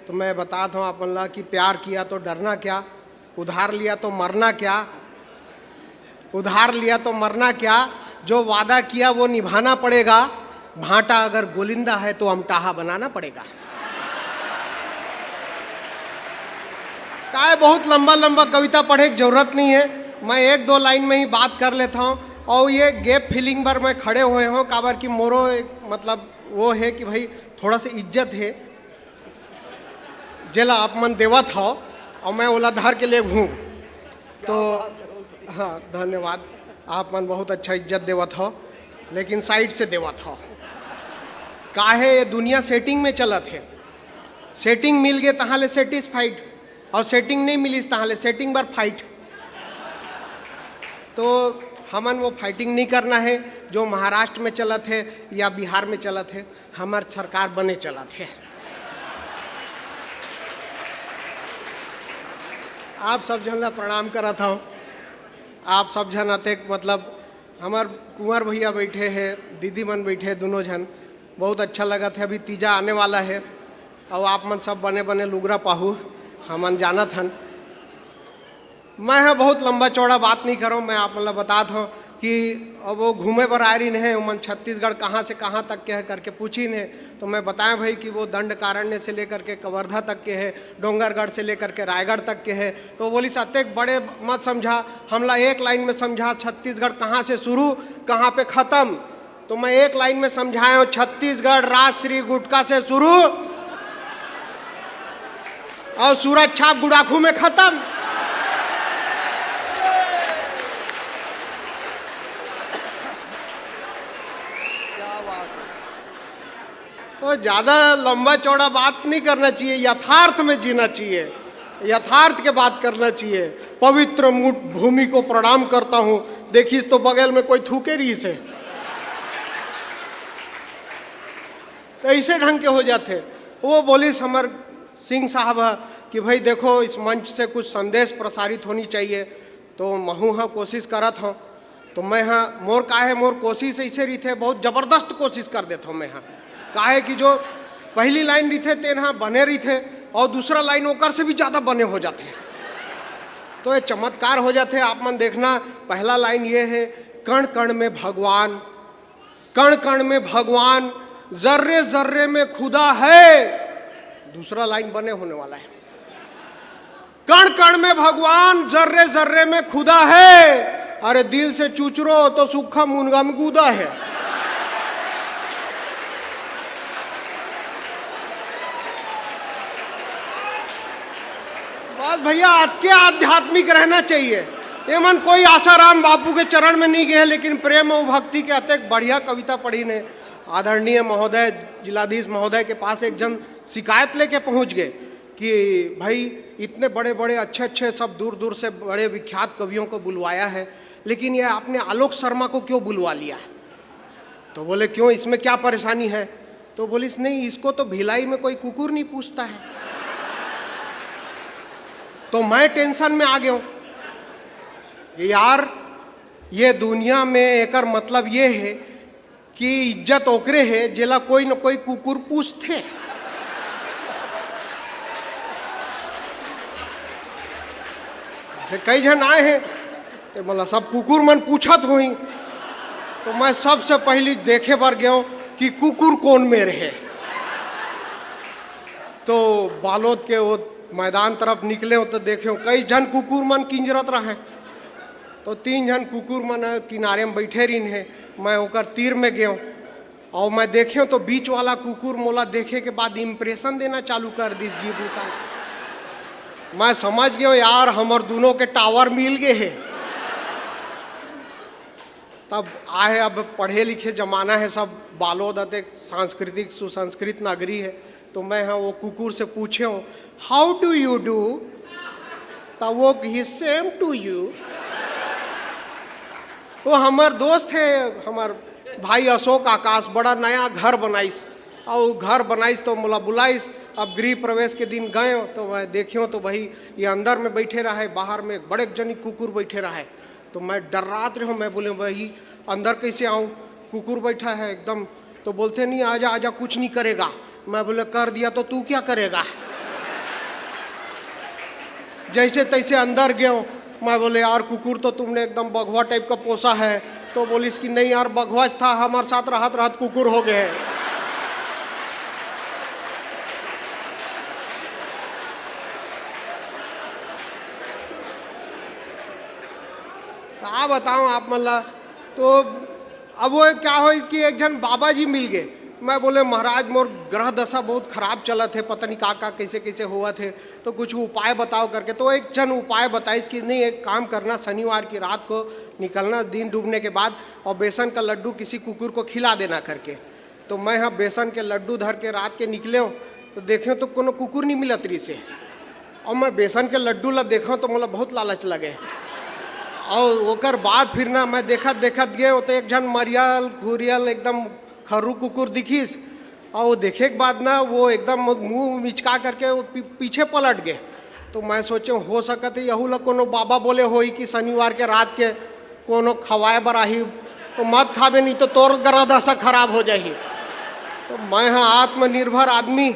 तो मैं बताता हूँ अपन ला कि प्यार किया तो डरना क्या, उधार लिया तो मरना क्या, उधार लिया तो मरना क्या, जो वादा किया वो निभाना पड़ेगा, भांटा अगर गोलिंदा है तो अमटाहा बनाना पड़ेगा। काय बहुत लंबा लंबा कविता पढ़े की जरूरत नहीं है, मैं एक दो लाइन में ही बात कर लेता हूँ। और ये गैप फीलिंग पर मैं खड़े हुए हूँ काबर की मोरो मतलब वो है कि भाई थोड़ा सा इज्जत है जेला आप मन देवत हो और मैं ओला धर के ले घूम तो हाँ धन्यवाद, आप मन बहुत अच्छा इज्जत देवत हो लेकिन साइड से देवत हो। काहे ये दुनिया सेटिंग में चलत है, सेटिंग मिल गए तहाले सेटिस्फाइड और सेटिंग नहीं मिली तहाले सेटिंग बर फाइट। तो हमन वो फाइटिंग नहीं करना है जो महाराष्ट्र में चलत है या बिहार में चलत है, हमार सरकार बने चलत है। आप सब जन ला प्रणाम करत हूँ, आप सब जन अते मतलब हमार कुंवर भैया बैठे हैं, दीदी मन बैठे हैं, दोनों जन बहुत अच्छा लगा था। अभी तीजा आने वाला है और आप मन सब बने बने लुगरा पाहू हमन जानत हन। मैं हाँ बहुत लंबा चौड़ा बात नहीं करूँ, मैं आप मतलब बताता हूँ कि अब वो घूमे पर आ रही है उमन छत्तीसगढ़ कहाँ से कहाँ तक के है करके पूछी ने, तो मैं बताएं भाई कि वो दंडकारण्य से लेकर के कवर्धा तक के है, डोंगरगढ़ से लेकर के रायगढ़ तक के है। तो बोली सत्य बड़े मत समझा, हमला एक लाइन में समझा छत्तीसगढ़ कहाँ से शुरू कहाँ पे ख़त्म। तो मैं एक लाइन में समझाया हूँ, छत्तीसगढ़ राज श्री गुटका से शुरू और सूरज छाप गुड़ाखू में ख़त्म। तो ज़्यादा लंबा चौड़ा बात नहीं करना चाहिए, यथार्थ में जीना चाहिए, यथार्थ के बात करना चाहिए। पवित्र मुठ भूमि को प्रणाम करता हूँ, देखिस तो बगल में कोई थूके रही से, तो ऐसे ढंग के हो जाते। वो बोलिस हमर सिंह साहब कि भाई देखो इस मंच से कुछ संदेश प्रसारित होनी चाहिए, तो महू हाँ कोशिश करत हूँ। तो मैं हाँ मोर काहे मोर कोशिश ऐसे रही थे, बहुत ज़बरदस्त कोशिश कर देता हूँ मैं हाँ। काहे कि जो पहली लाइन रही थे तेन हाँ बने रही थे और दूसरा लाइन ओकर से भी ज़्यादा बने हो जाते हैं, तो ये चमत्कार हो जाते। आप मन देखना, पहला लाइन ये है, कण कण में भगवान, कण कण में भगवान, जर्रे जर्रे में खुदा है। दूसरा लाइन बने होने वाला है, कण कण में भगवान, जर्रे जर्रे में खुदा है, अरे दिल से चुचरो तो सूखा मुनगा में कूदा है। बस भैया अटके आध्यात्मिक रहना चाहिए। ये मन कोई आसाराम बापू के चरण में नहीं गए, लेकिन प्रेम और भक्ति के अत्यंत बढ़िया कविता पढ़ी ने। आदरणीय महोदय जिलाधीश महोदय के पास एक जन शिकायत लेके पहुंच गए कि भाई इतने बड़े बड़े अच्छे अच्छे सब दूर दूर से बड़े विख्यात कवियों को बुलवाया है, लेकिन ये आपने आलोक शर्मा को क्यों बुलवा लिया है? तो बोले क्यों, इसमें क्या परेशानी है? तो बोलिस नहीं, इसको तो भिलाई में कोई कुकुर नहीं पूछता है। तो मैं टेंशन में आ गया हूं यार, ये दुनिया में एकर मतलब ये है कि इज्जत ओकरे है जेला कोई न कोई कुकुर पूछते। कई जन आए हैं तो मतलब सब कुकुर मन पूछत हुई, तो मैं सबसे पहले देखे पर गया कि कुकुर कौन में रहे। तो बालोद के वो मैदान तरफ निकले हो तो देखे हो कई जन कुकुर मन किंजरत रहे, तो 3 जन कुकुर मन किनारे में बैठे रही है। मैं होकर तीर में गया और मैं देखे तो बीच वाला कुकुर मोला देखे के बाद इम्प्रेशन देना चालू कर दी जीभ निकाल। मैं समझ गया यार हमर दोनों के टावर मिल गए हैं। तब आए, अब पढ़े लिखे जमाना है, सब बालोद एक सांस्कृतिक सुसंस्कृत नगरी है। तो मैं हाँ वो कुकुर से पूछे हूँ हाउ डू यू डू, तब वो ही सेम टू यू। वो हमार दोस्त है, हमार भाई अशोक आकाश, बड़ा नया घर बनाइस और घर बनाइस तो मोला बुलाइस। अब गृह प्रवेश के दिन गए तो मैं देखियो तो भाई ये अंदर में बैठे रहा है, बाहर में एक बड़े जनी कुकुर बैठे रहा है। तो मैं डर्रात रहा हूँ, मैं बोले भाई अंदर कैसे आऊँ, कुकुर बैठा है एकदम। तो बोलते नहीं आजा आजा कुछ नहीं करेगा। मैं बोले कर दिया तो तू क्या करेगा। जैसे तैसे अंदर गया। मैं बोले यार कुकुर तो तुमने एकदम बघवा टाइप का पोसा है। तो बोलिस कि नहीं यार बघवा था, हमारे साथ राहत राहत कुकुर हो गए हैं। क्या बताऊं आप मतलब। तो अब वो क्या हो कि एक जन बाबा जी मिल गए। मैं बोले महाराज मोर ग्रह दशा बहुत खराब चला थे, पता नहीं का कैसे कैसे हुआ थे, तो कुछ उपाय बताओ करके। तो एक जन उपाय बताइस कि नहीं एक काम करना, शनिवार की रात को निकलना दिन डूबने के बाद, और बेसन का लड्डू किसी कुकुर को खिला देना करके। तो मैं हाँ बेसन के लड्डू धर के रात के निकले हूँ, तो देखे तो कोनो कुकुर नहीं मिलत रही से। और मैं बेसन के लड्डू ला देखा तो मतलब बहुत लालच लगे। और ओकर बाद फिर ना मैं देखत देखत गए तो एक जन मरियल घुरियल एकदम खरू कुकुर दिखीस। और वो देखे के बाद ना वो एकदम मुंह मिचका करके वो पीछे पलट गए। तो मैं सोचे हो सकत है यहू लोग कोनो बाबा बोले होई कि शनिवार के रात के कोनो खवाए बराही, तो मत खाबे नहीं तो तोर ग्रह दशा खराब हो जाही। तो मैं हाँ आत्मनिर्भर आदमी,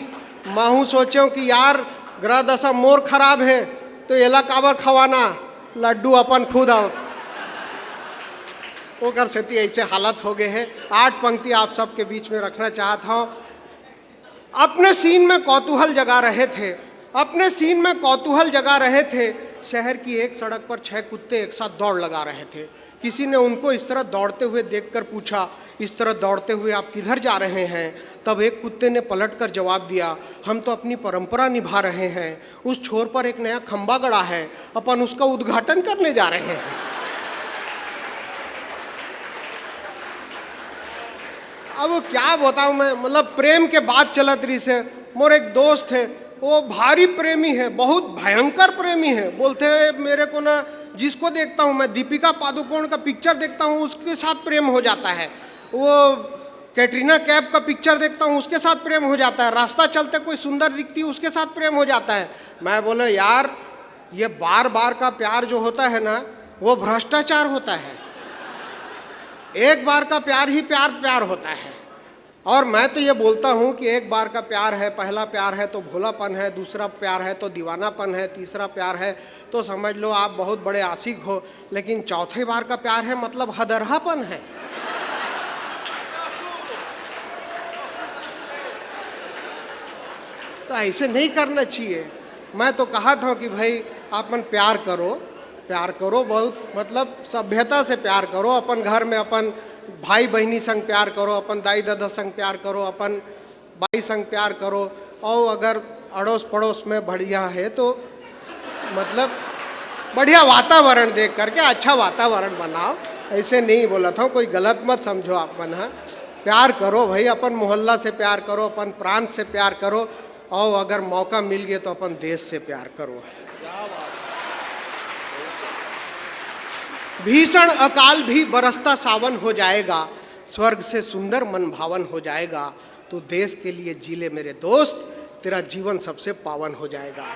मैं हूँ सोचे कि यार ग्रह दशा मोर खराब है तो एला काबर खवाना, लड्डू अपन खुद आओ। वो कर सकती ऐसे हालत हो गए हैं। 8 पंक्ति आप सबके बीच में रखना चाहता हूँ। अपने सीन में कौतूहल जगा रहे थे, अपने सीन में कौतूहल जगा रहे थे। शहर की एक सड़क पर 6 कुत्ते एक साथ दौड़ लगा रहे थे। किसी ने उनको इस तरह दौड़ते हुए देखकर पूछा, इस तरह दौड़ते हुए आप किधर जा रहे हैं? तब एक कुत्ते ने पलटकर जवाब दिया, हम तो अपनी परंपरा निभा रहे हैं। उस छोर पर एक नया खंबा गड़ा है, अपन उसका उद्घाटन करने जा रहे हैं। अब क्या बताऊं मैं, मतलब प्रेम के बात चलत रही से। मोर एक दोस्त है, वो भारी प्रेमी है, बहुत भयंकर प्रेमी है। बोलते हैं मेरे को ना जिसको देखता हूँ मैं, दीपिका पादुकोण का पिक्चर देखता हूँ उसके साथ प्रेम हो जाता है, वो कैटरीना कैफ का पिक्चर देखता हूँ उसके साथ प्रेम हो जाता है, रास्ता चलते कोई सुंदर दिखती है उसके साथ प्रेम हो जाता है। मैं बोला यार ये बार बार का प्यार जो होता है ना वो भ्रष्टाचार होता है। एक बार का प्यार ही प्यार होता है। और मैं तो ये बोलता हूँ कि एक बार का प्यार है, पहला प्यार है तो भोलापन है, दूसरा प्यार है तो दीवानापन है, तीसरा प्यार है तो समझ लो आप बहुत बड़े आशिक हो, लेकिन चौथे बार का प्यार है मतलब हदरहापन है। तो ऐसे नहीं करना चाहिए। मैं तो कहा था कि भाई अपन प्यार करो बहुत, मतलब सभ्यता से प्यार करो। अपन घर में अपन भाई बहनी संग प्यार करो, अपन दाई दादा संग प्यार करो, अपन भाई संग प्यार करो। और अगर अड़ोस पड़ोस में बढ़िया है तो मतलब बढ़िया वातावरण देख करके अच्छा वातावरण बनाओ। ऐसे नहीं बोला था, कोई गलत मत समझो आप मन। हाँ प्यार करो भाई, अपन मोहल्ला से प्यार करो, अपन प्रांत से प्यार करो, और अगर मौका मिल गया तो अपन देश से प्यार करो। भीषण अकाल भी बरसता सावन हो जाएगा, स्वर्ग से सुंदर मन भावन हो जाएगा। तो देश के लिए जी ले मेरे दोस्त, तेरा जीवन सबसे पावन हो जाएगा।